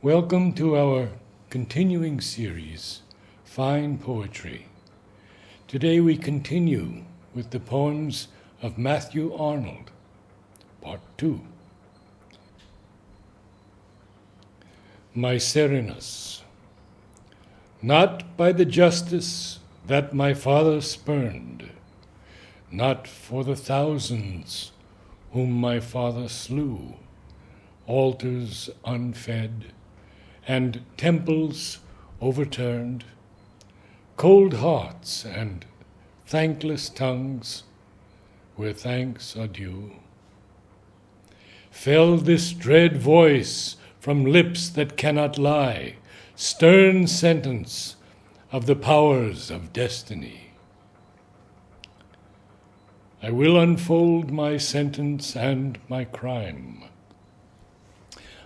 Welcome to our continuing series, Fine Poetry. Today we continue with the poems of Matthew Arnold, Part 2. My Serenus. Not by the justice that my father spurned, not for the thousands whom my father slew, altars unfed, and temples overturned, cold hearts and thankless tongues where thanks are due, fell this dread voice from lips that cannot lie, stern sentence of the powers of destiny. I will unfold my sentence and my crime.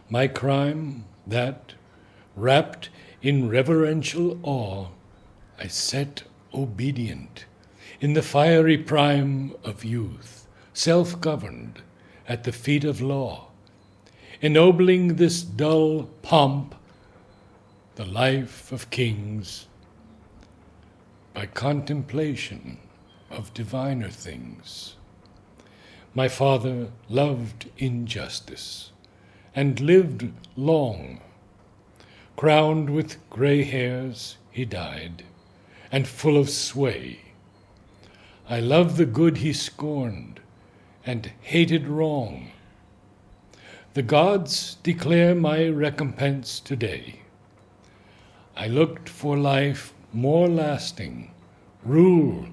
My crime that, wrapped in reverential awe, I sat obedient in the fiery prime of youth, self-governed at the feet of law, ennobling this dull pomp, the life of kings, by contemplation of diviner things. My father loved injustice and lived long. Crowned with gray hairs, he died, and full of sway. I love the good he scorned, and hated wrong. The gods declare my recompense today. I looked for life more lasting, rule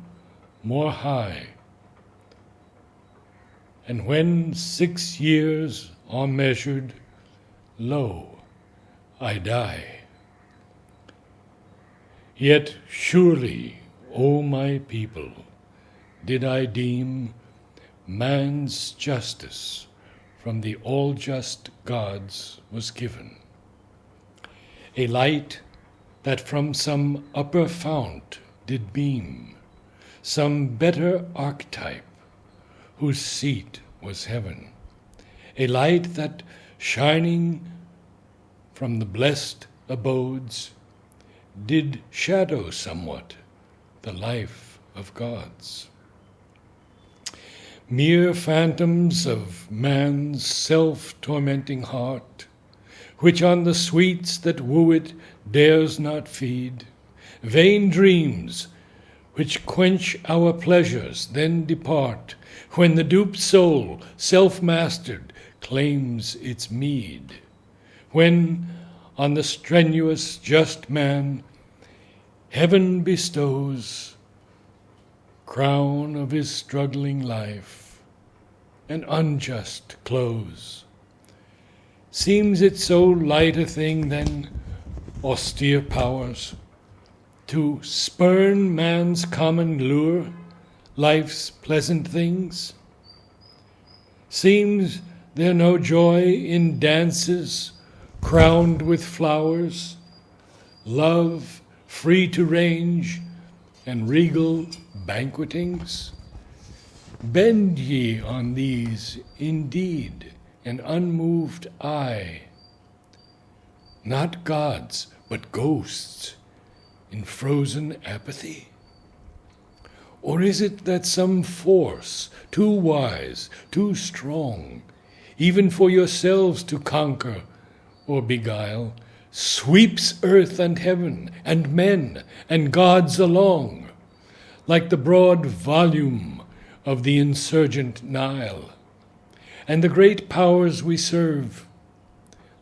more high. And when 6 years are measured, lo, I die. Yet surely, O my people, did I deem man's justice from the all-just gods was given, a light that from some upper fount did beam, some better archetype whose seat was heaven, a light that shining from the blessed abodes did shadow somewhat the life of gods. Mere phantoms of man's self-tormenting heart, which on the sweets that woo it dares not feed, vain dreams which quench our pleasures then depart, when the duped soul, self-mastered, claims its meed. When on the strenuous just man heaven bestows crown of his struggling life, an unjust close. Seems it so light a thing then, austere powers, to spurn man's common lure, life's pleasant things? Seems there no joy in dances crowned with flowers, love free to range, and regal banquetings? Bend ye on these indeed an unmoved eye, not gods but ghosts in frozen apathy? Or is it that some force too wise, too strong, even for yourselves to conquer or beguile, sweeps earth and heaven and men and gods along, like the broad volume of the insurgent Nile? And the great powers we serve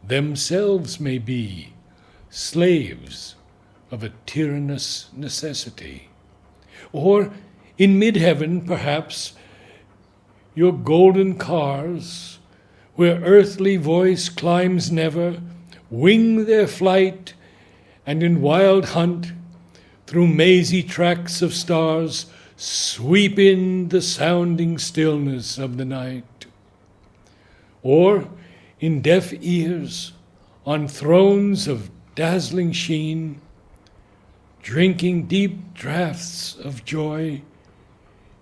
themselves may be slaves of a tyrannous necessity. Or in mid-heaven, perhaps, your golden cars, where earthly voice climbs never, wing their flight, and in wild hunt, through mazy tracts of stars, sweep in the sounding stillness of the night. Or in deaf ears, on thrones of dazzling sheen, drinking deep draughts of joy,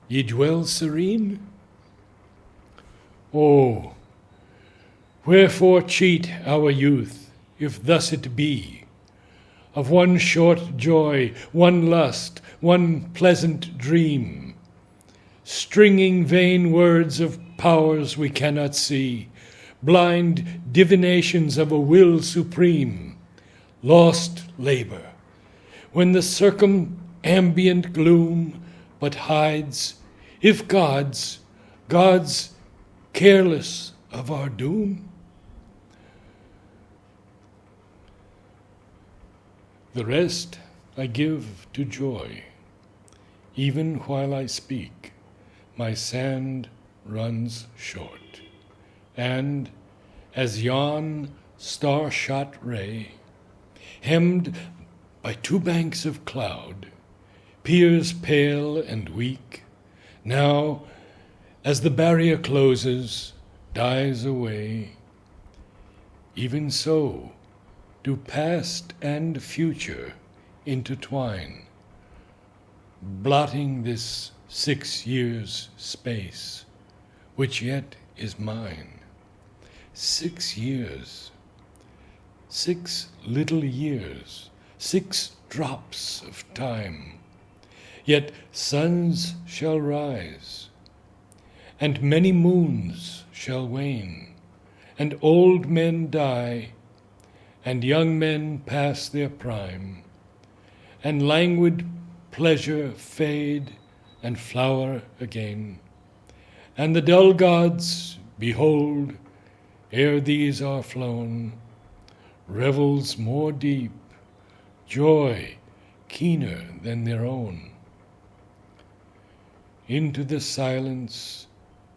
ye dwell serene? Oh, wherefore cheat our youth if thus it be, of one short joy, one lust, one pleasant dream, stringing vain words of powers we cannot see, blind divinations of a will supreme, lost labor, when the circumambient gloom but hides, if God's careless of our doom? The rest I give to joy, even while I speak, my sand runs short, and as yon star-shot ray, hemmed by two banks of cloud, peers pale and weak, now, as the barrier closes, dies away, even so do past and future intertwine, blotting this 6 years' space, which yet is mine. 6 years, 6 little years, 6 drops of time, yet suns shall rise, and many moons shall wane, and old men die, and young men pass their prime, and languid pleasure fade and flower again, and the dull gods, behold, ere these are flown, revels more deep, joy keener than their own. Into the silence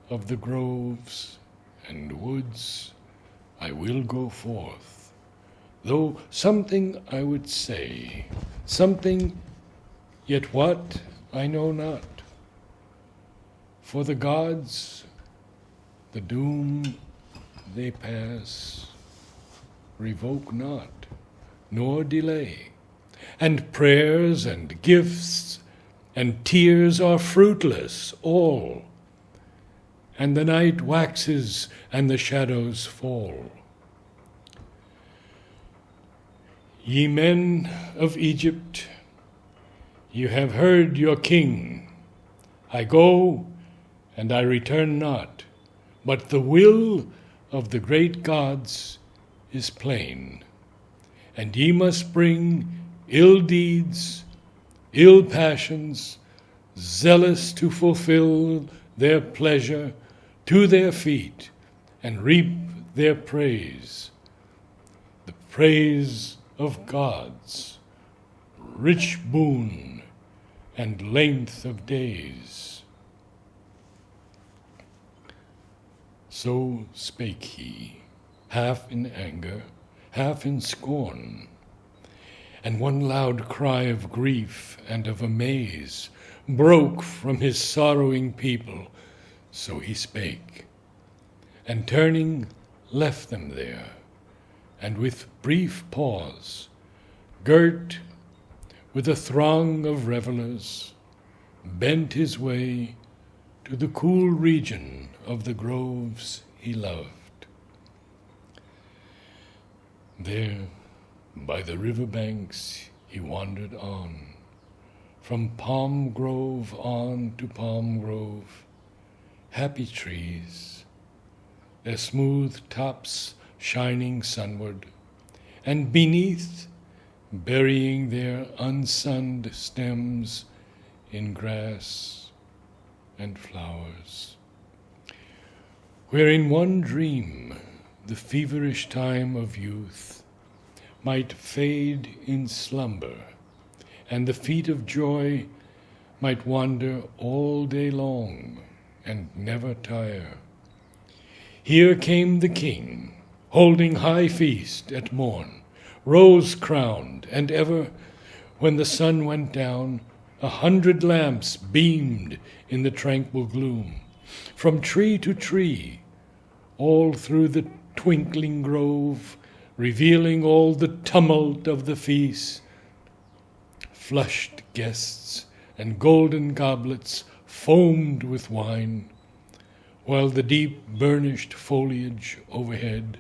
of the groves and woods I will go forth, though something I would say, something, yet what I know not. For the gods, the doom they pass, revoke not, nor delay, and prayers and gifts and tears are fruitless all, and the night waxes and the shadows fall. Ye men of Egypt, you have heard your king. I go and I return not, but the will of the great gods is plain, and ye must bring ill deeds, ill passions, zealous to fulfill their pleasure, to their feet, and reap their praise, the praise of gods, rich boon and length of days. So spake he, half in anger, half in scorn, and one loud cry of grief and of amaze broke from his sorrowing people. So he spake, and turning left them there, and with brief pause, girt with a throng of revelers, bent his way to the cool region of the groves he loved. There, by the river banks, he wandered on, from palm grove on to palm grove, happy trees, their smooth tops shining sunward, and beneath, burying their unsunned stems in grass and flowers, where in one dream the feverish time of youth might fade in slumber, and the feet of joy might wander all day long and never tire. Here came the king, holding high feast at morn, rose-crowned, and ever, when the sun went down, 100 lamps beamed in the tranquil gloom, from tree to tree, all through the twinkling grove, revealing all the tumult of the feast. Flushed guests and golden goblets foamed with wine, while the deep burnished foliage overhead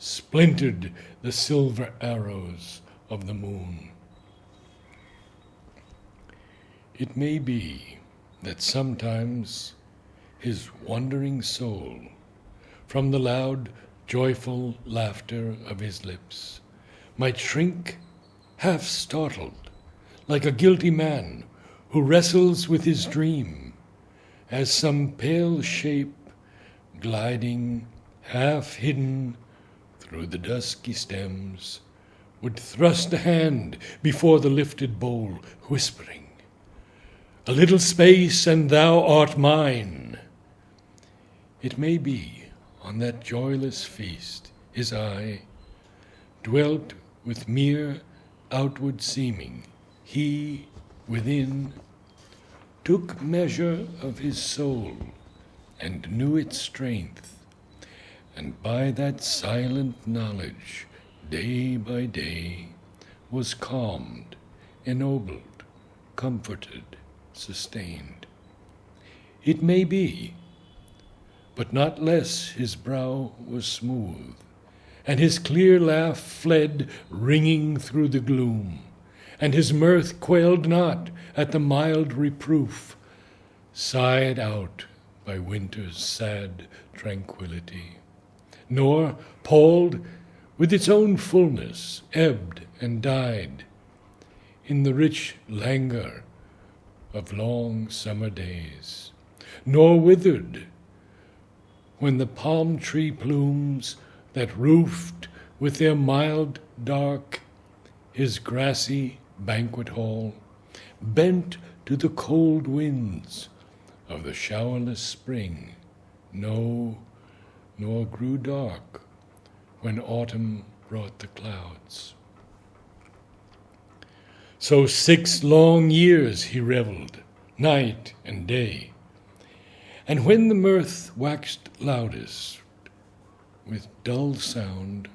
splintered the silver arrows of the moon. It may be that sometimes his wandering soul, from the loud, joyful laughter of his lips, might shrink half startled, like a guilty man who wrestles with his dream, as some pale shape gliding half hidden through the dusky stems would thrust a hand before the lifted bowl, whispering, "A little space and thou art mine." It may be on that joyless feast his eye dwelt with mere outward seeming. He, within, took measure of his soul and knew its strength, and by that silent knowledge, day by day, was calmed, ennobled, comforted, sustained. It may be, but not less his brow was smooth, and his clear laugh fled ringing through the gloom, and his mirth quailed not at the mild reproof, sighed out by winter's sad tranquillity, nor, palled with its own fullness, ebbed and died in the rich languor of long summer days, nor withered when the palm tree plumes that roofed with their mild dark his grassy banquet hall bent to the cold winds of the showerless spring, no, nor grew dark when autumn brought the clouds. So 6 long years he revelled, night and day, and when the mirth waxed loudest with dull sound,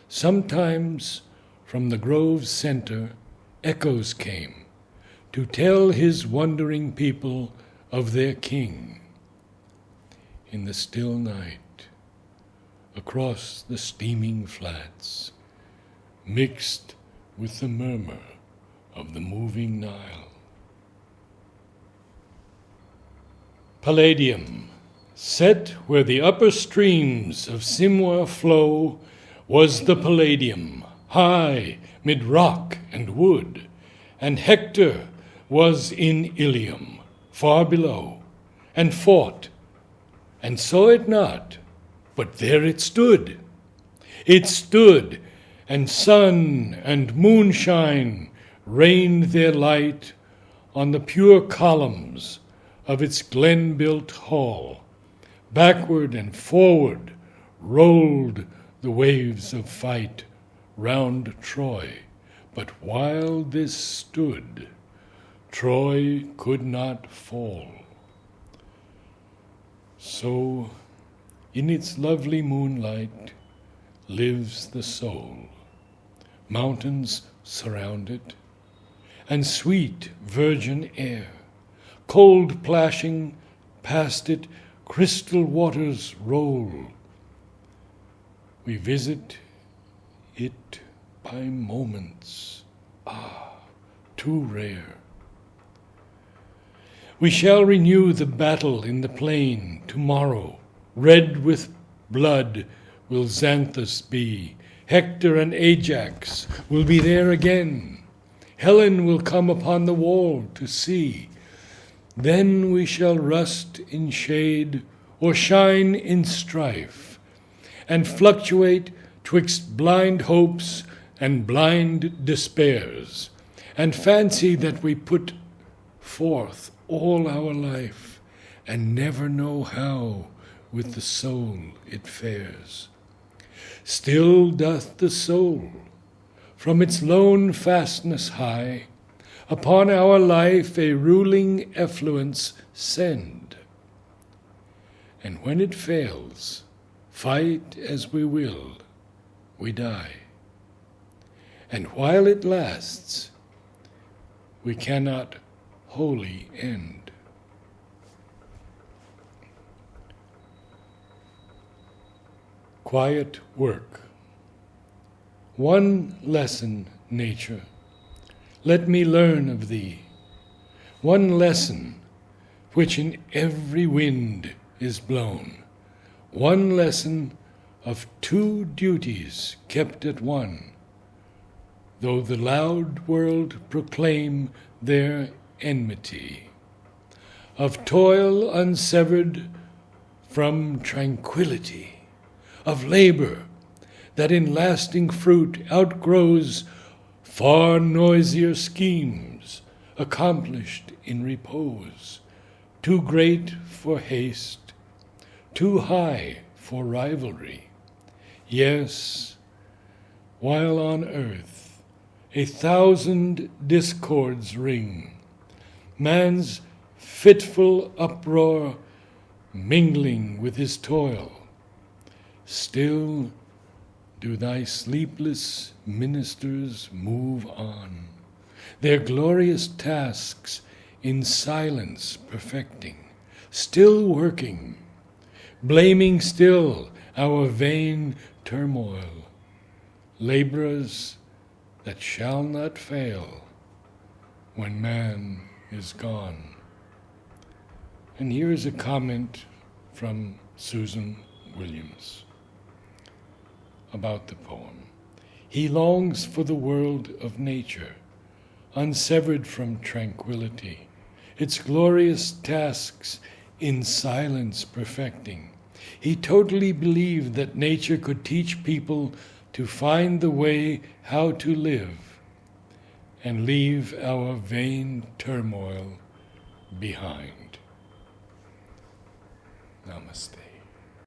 sometimes from the grove's center echoes came to tell his wondering people of their king. In the still night, across the steaming flats, mixed with the murmur of the moving Nile. Palladium, set where the upper streams of Simwa flow, was the Palladium, high mid rock and wood, and Hector was in Ilium, far below, and fought, and saw it not, but there it stood. It stood, and sun and moonshine rained their light on the pure columns of its glen-built hall. Backward and forward rolled the waves of fight round Troy, but while this stood, Troy could not fall. So, in its lovely moonlight, lives the soul. Mountains surround it, and sweet virgin air, cold plashing past it, crystal waters roll. We visit it by moments, too rare. We shall renew the battle in the plain tomorrow. Red with blood will Xanthus be. Hector and Ajax will be there again. Helen will come upon the wall to see. Then we shall rust in shade or shine in strife, and fluctuate twixt blind hopes and blind despairs, and fancy that we put forth all our life, and never know how with the soul it fares. Still doth the soul, from its lone fastness high, upon our life a ruling effluence send. And when it fails, fight as we will, we die. And while it lasts, we cannot wholly end. Quiet work. One lesson, nature, let me learn of thee. One lesson which in every wind is blown. One lesson of two duties kept at one, though the loud world proclaim their enmity. Of toil unsevered from tranquility, of labor that in lasting fruit outgrows far noisier schemes accomplished in repose, too great for haste, too high for rivalry. Yes, while on earth 1,000 discords ring, man's fitful uproar mingling with his toil, still do thy sleepless ministers move on, their glorious tasks in silence perfecting, still working, blaming still our vain turmoil, laborers that shall not fail when man is gone. And here is a comment from Susan Williams about the poem. He longs for the world of nature, unsevered from tranquility, its glorious tasks in silence perfecting. He totally believed that nature could teach people to find the way how to live and leave our vain turmoil behind. Namaste.